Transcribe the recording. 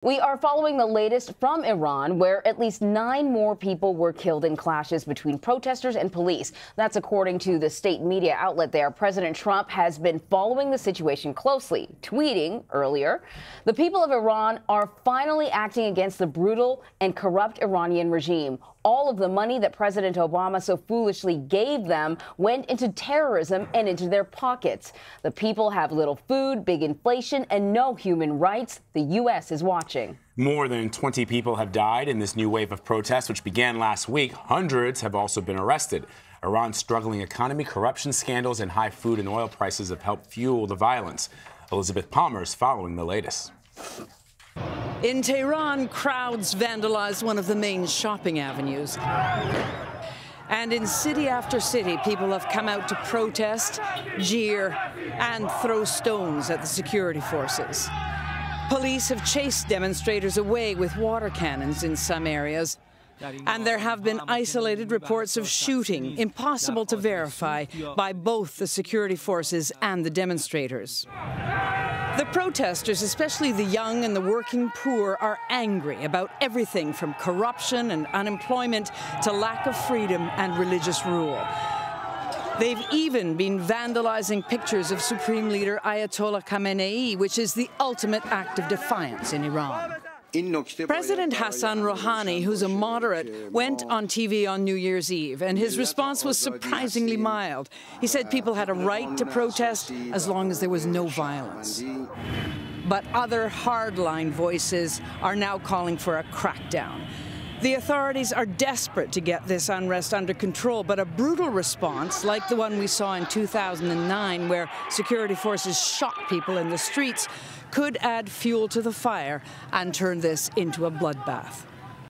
We are following the latest from Iran, where at least 9 more people were killed in clashes between protesters and police. That's according to the state media outlet there. President Trump has been following the situation closely, tweeting earlier, "The people of Iran are finally acting against the brutal and corrupt Iranian regime. All of the money that President Obama so foolishly gave them went into terrorism and into their pockets. The people have little food, big inflation, and no human rights. The U.S. is watching." More than 20 people have died in this new wave of protests, which began last week. Hundreds have also been arrested. Iran's struggling economy, corruption scandals, and high food and oil prices have helped fuel the violence. Elizabeth Palmer's following the latest. In Tehran, crowds vandalized one of the main shopping avenues. And in city after city, people have come out to protest, jeer, and throw stones at the security forces. Police have chased demonstrators away with water cannons in some areas. And there have been isolated reports of shooting, impossible to verify, by both the security forces and the demonstrators. The protesters, especially the young and the working poor, are angry about everything from corruption and unemployment to lack of freedom and religious rule. They've even been vandalizing pictures of Supreme Leader Ayatollah Khamenei, which is the ultimate act of defiance in Iran. President Hassan Rouhani, who's a moderate, went on TV on New Year's Eve, and his response was surprisingly mild. He said people had a right to protest as long as there was no violence. But other hardline voices are now calling for a crackdown. The authorities are desperate to get this unrest under control, but a brutal response, like the one we saw in 2009, where security forces shot people in the streets, could add fuel to the fire and turn this into a bloodbath.